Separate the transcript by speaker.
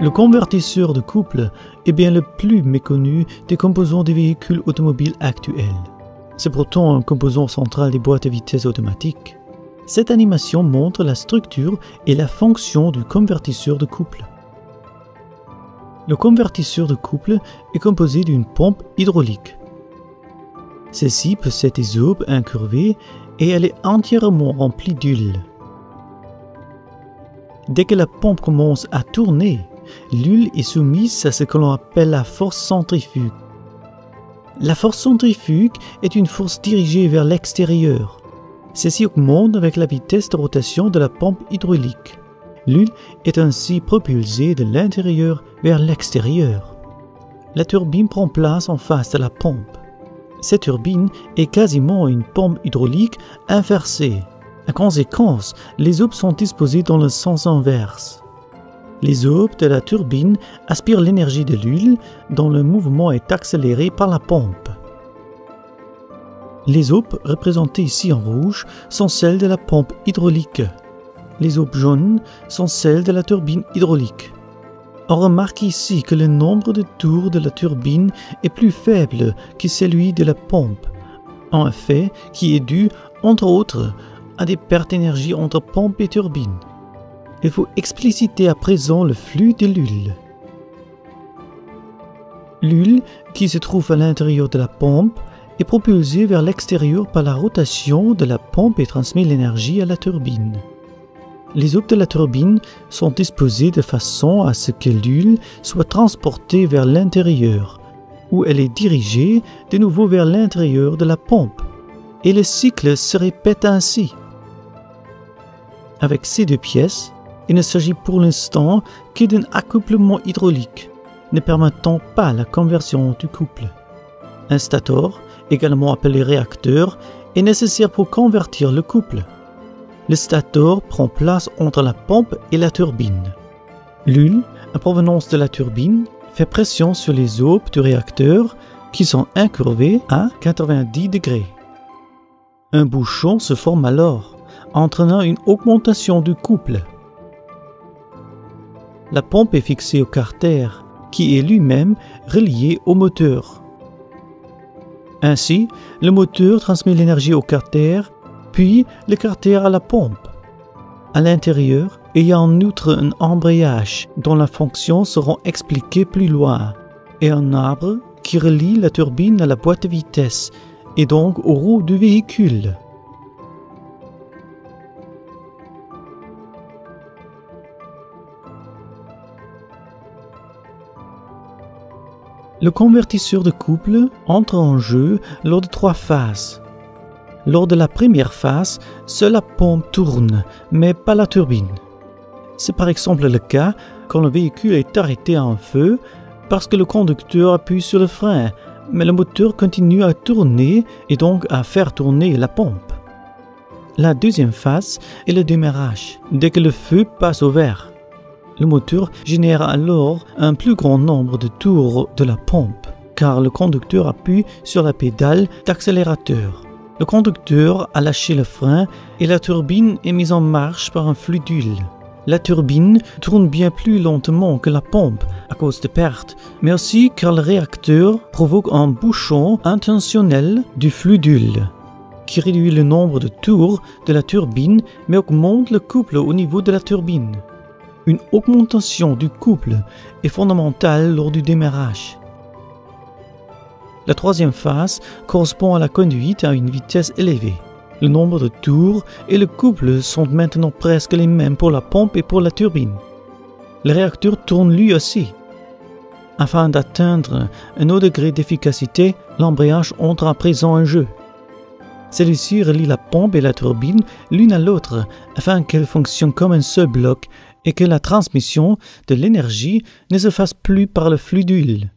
Speaker 1: Le convertisseur de couple est bien le plus méconnu des composants des véhicules automobiles actuels. C'est pourtant un composant central des boîtes à vitesse automatiques. Cette animation montre la structure et la fonction du convertisseur de couple. Le convertisseur de couple est composé d'une pompe hydraulique. Celle-ci possède des aubes incurvées et elle est entièrement remplie d'huile. Dès que la pompe commence à tourner, l'huile est soumise à ce que l'on appelle la force centrifuge. La force centrifuge est une force dirigée vers l'extérieur. Celle-ci augmente avec la vitesse de rotation de la pompe hydraulique. L'huile est ainsi propulsée de l'intérieur vers l'extérieur. La turbine prend place en face de la pompe. Cette turbine est quasiment une pompe hydraulique inversée. En conséquence, les aubes sont disposées dans le sens inverse. Les aubes de la turbine aspirent l'énergie de l'huile dont le mouvement est accéléré par la pompe. Les aubes représentées ici en rouge sont celles de la pompe hydraulique. Les aubes jaunes sont celles de la turbine hydraulique. On remarque ici que le nombre de tours de la turbine est plus faible que celui de la pompe, un effet qui est dû, entre autres, à des pertes d'énergie entre pompe et turbine. Il faut expliciter à présent le flux de l'huile. L'huile, qui se trouve à l'intérieur de la pompe, est propulsée vers l'extérieur par la rotation de la pompe et transmet l'énergie à la turbine. Les aubes de la turbine sont disposées de façon à ce que l'huile soit transportée vers l'intérieur, où elle est dirigée de nouveau vers l'intérieur de la pompe, et le cycle se répète ainsi. Avec ces deux pièces, il ne s'agit pour l'instant que d'un accouplement hydraulique, ne permettant pas la conversion du couple. Un stator, également appelé réacteur, est nécessaire pour convertir le couple. Le stator prend place entre la pompe et la turbine. L'huile, en provenance de la turbine, fait pression sur les aubes du réacteur qui sont incurvées à 90 degrés. Un bouchon se forme alors, entraînant une augmentation du couple. La pompe est fixée au carter, qui est lui-même relié au moteur. Ainsi, le moteur transmet l'énergie au carter, puis le carter à la pompe. À l'intérieur, il y a en outre un embrayage dont la fonction sera expliquée plus loin, et un arbre qui relie la turbine à la boîte de vitesse, et donc aux roues du véhicule. Le convertisseur de couple entre en jeu lors de 3 phases. Lors de la première phase, seule la pompe tourne, mais pas la turbine. C'est par exemple le cas quand le véhicule est arrêté en feu parce que le conducteur appuie sur le frein, mais le moteur continue à tourner et donc à faire tourner la pompe. La deuxième phase est le démarrage, dès que le feu passe au vert. Le moteur génère alors un plus grand nombre de tours de la pompe, car le conducteur appuie sur la pédale d'accélérateur. Le conducteur a lâché le frein et la turbine est mise en marche par un flux d'huile. La turbine tourne bien plus lentement que la pompe à cause de pertes, mais aussi car le réacteur provoque un bouchon intentionnel du flux d'huile, qui réduit le nombre de tours de la turbine mais augmente le couple au niveau de la turbine. Une augmentation du couple est fondamentale lors du démarrage. La troisième phase correspond à la conduite à une vitesse élevée. Le nombre de tours et le couple sont maintenant presque les mêmes pour la pompe et pour la turbine. Le réacteur tourne lui aussi. Afin d'atteindre un haut degré d'efficacité, l'embrayage entre à présent en jeu. Celui-ci relie la pompe et la turbine l'une à l'autre afin qu'elles fonctionnent comme un seul bloc et que la transmission de l'énergie ne se fasse plus par le flux d'huile.